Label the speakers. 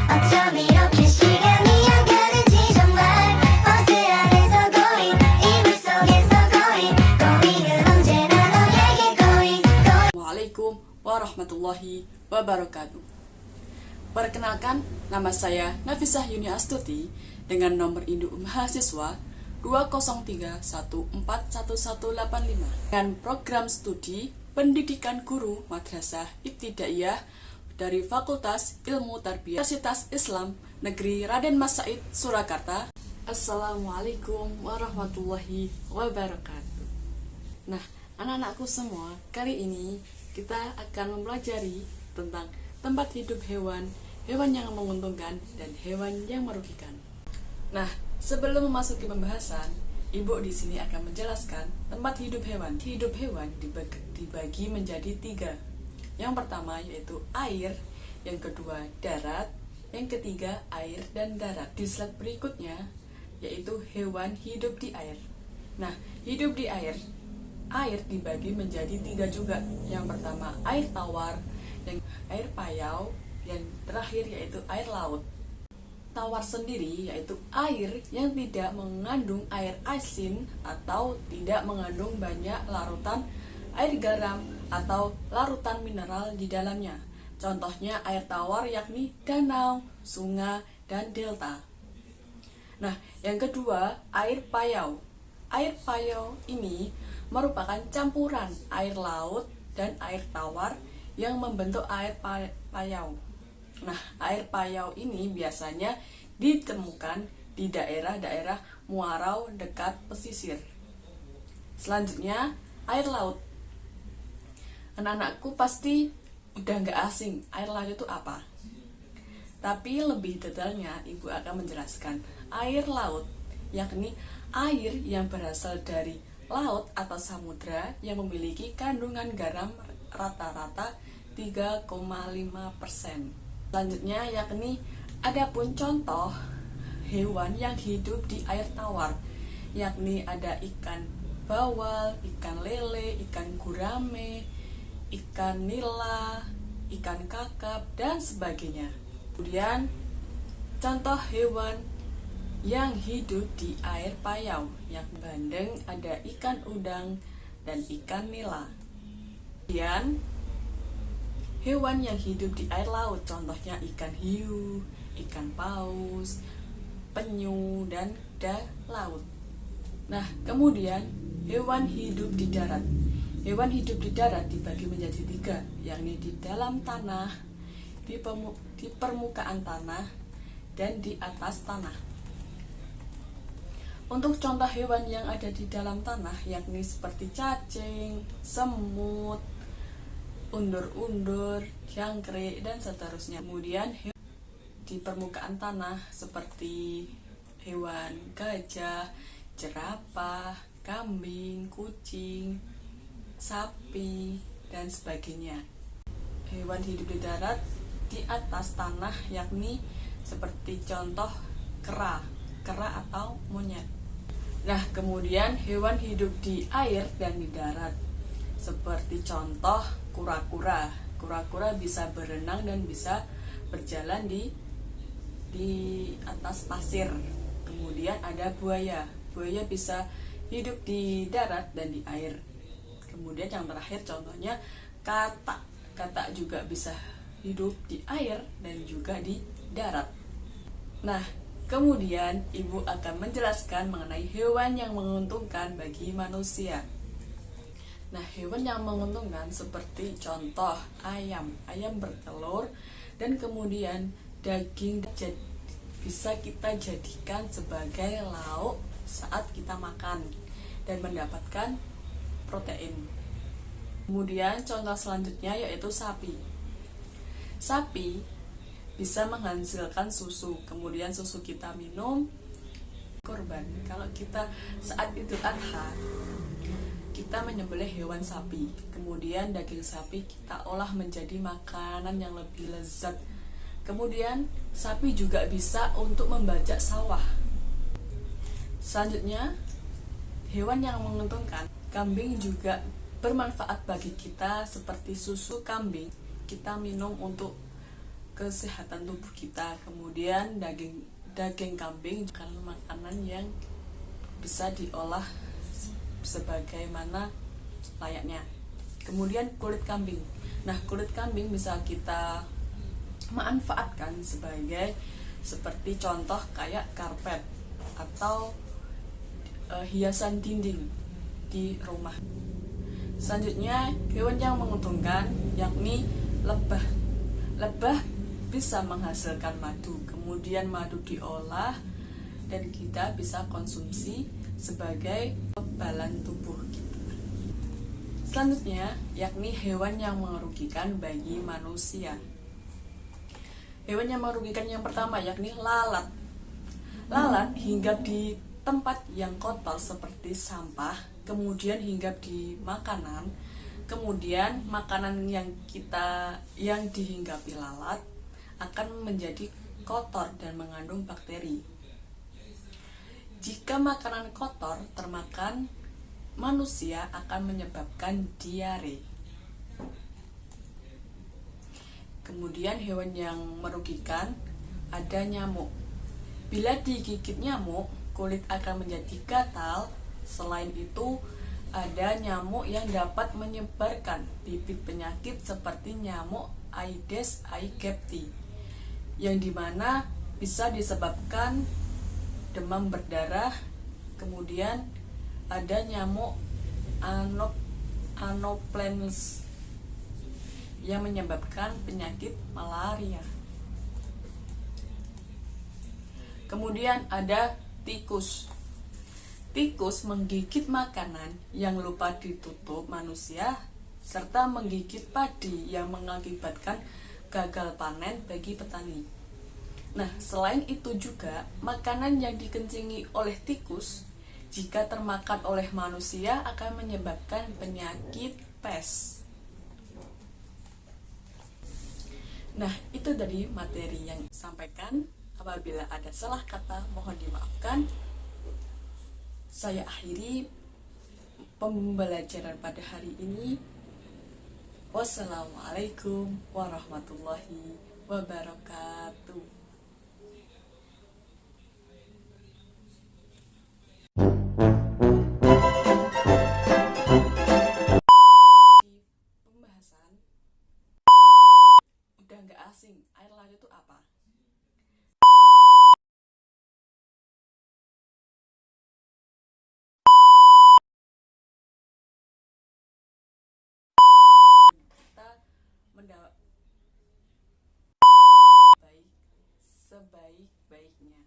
Speaker 1: 어쩜 이렇게 시간이 안 가는지 정말 버스 안에서 고잉 이불 속에서 고잉은 언제나 너에게 고잉.
Speaker 2: Assalamualaikum warahmatullahi wabarakatuh. Perkenalkan, nama saya Nafisah Yuni Astuti dengan nomor induk mahasiswa 203141185 dengan program studi Pendidikan Guru Madrasah Ibtidaiyah dari Fakultas Ilmu Tarbiyah Universitas Islam Negeri Raden Mas Said, Surakarta. Assalamualaikum warahmatullahi wabarakatuh. Nah, anak-anakku semua, kali ini kita akan mempelajari tentang tempat hidup hewan, hewan yang menguntungkan dan hewan yang merugikan. Nah, sebelum memasuki pembahasan, Ibu di sini akan menjelaskan tempat hidup hewan. Hidup hewan dibagi menjadi 3. Yang pertama yaitu air, yang kedua darat, yang ketiga air dan darat. Di slide berikutnya yaitu hewan hidup di air. Nah, hidup di air dibagi menjadi 3 juga. Yang pertama air tawar, yang air payau, yang terakhir yaitu air laut. Tawar sendiri yaitu air yang tidak mengandung air asin atau tidak mengandung banyak larutan air garam atau larutan mineral di dalamnya. Contohnya air tawar yakni danau, sungai, dan delta. Nah, yang kedua air payau. Air payau ini merupakan campuran air laut dan air tawar yang membentuk air payau. Nah, air payau ini biasanya ditemukan di daerah-daerah muarau dekat pesisir. Selanjutnya, air laut. Anak-anakku pasti udah nggak asing air laut itu apa. Tapi lebih detailnya, Ibu akan menjelaskan. Air laut, yakni air yang berasal dari laut atau samudra yang memiliki kandungan garam rata-rata 3,5%. Selanjutnya yakni adapun contoh hewan yang hidup di air tawar, yakni ada ikan bawal, ikan lele, ikan gurame, ikan nila, ikan kakap, dan sebagainya. Kemudian contoh hewan yang hidup di air payau, yang bandeng ada ikan udang dan ikan nila. Kemudian hewan yang hidup di air laut, contohnya ikan hiu, ikan paus, penyu, dan laut. Nah, kemudian hewan hidup di darat. Hewan hidup di darat dibagi menjadi 3, yakni di dalam tanah, di permukaan tanah, dan di atas tanah. Untuk contoh hewan yang ada di dalam tanah, yakni seperti cacing, semut, undur-undur, jangkrik, dan seterusnya. Kemudian di permukaan tanah seperti hewan gajah, jerapah, kambing, kucing, sapi, dan sebagainya. Hewan hidup di darat di atas tanah yakni seperti contoh kera atau monyet. Nah, kemudian hewan hidup di air dan di darat seperti contoh kura-kura. Kura-kura bisa berenang dan bisa berjalan di atas pasir. Kemudian ada buaya. Buaya bisa hidup di darat dan di air. Kemudian yang terakhir contohnya katak. Katak juga bisa hidup di air dan juga di darat. Nah, kemudian Ibu akan menjelaskan mengenai hewan yang menguntungkan bagi manusia. Nah, hewan yang menguntungkan seperti contoh ayam. Ayam bertelur dan kemudian daging bisa kita jadikan sebagai lauk saat kita makan dan mendapatkan protein. Kemudian contoh selanjutnya yaitu sapi. Sapi bisa menghasilkan susu, kemudian susu kita minum kurban. Kalau kita saat Idul Adha, kita menyembelih hewan sapi, kemudian daging sapi kita olah menjadi makanan yang lebih lezat. Kemudian sapi juga bisa untuk membajak sawah. Selanjutnya, hewan yang menguntungkan, kambing juga bermanfaat bagi kita seperti susu kambing kita minum untuk kesehatan tubuh kita. Kemudian daging kambing kan makanan yang bisa diolah sebagaimana layaknya. Kemudian kulit kambing. Nah, kulit kambing bisa kita manfaatkan seperti contoh kayak karpet atau hiasan dinding di rumah. Selanjutnya, hewan yang menguntungkan yakni lebah. Lebah bisa menghasilkan madu, kemudian madu diolah dan kita bisa konsumsi sebagai kekebalan tubuh kita. Selanjutnya, yakni hewan yang merugikan bagi manusia. Hewan yang merugikan yang pertama yakni lalat. Lalat hinggap di tempat yang kotor seperti sampah, kemudian hinggap di makanan, kemudian makanan yang dihinggapi lalat akan menjadi kotor dan mengandung bakteri. Jika makanan kotor termakan manusia akan menyebabkan diare. Kemudian hewan yang merugikan ada nyamuk. Bila digigit nyamuk, kulit akan menjadi gatal. Selain itu, ada nyamuk yang dapat menyebarkan bibit penyakit seperti nyamuk Aedes aegypti, yang dimana bisa disebabkan demam berdarah. Kemudian ada nyamuk Anopheles yang menyebabkan penyakit malaria. Kemudian ada tikus. Tikus menggigit makanan yang lupa ditutup manusia serta menggigit padi yang mengakibatkan gagal panen bagi petani. Nah, selain itu juga makanan yang dikencingi oleh tikus jika termakan oleh manusia akan menyebabkan penyakit pes. Nah, itu dari materi yang disampaikan. Apabila ada salah kata, mohon dimaafkan. Saya akhiri pembelajaran pada hari ini. Wassalamualaikum warahmatullahi wabarakatuh. Pembahasan udah nggak asing, air laut itu apa? Kita mendapat baik sebaik-baiknya.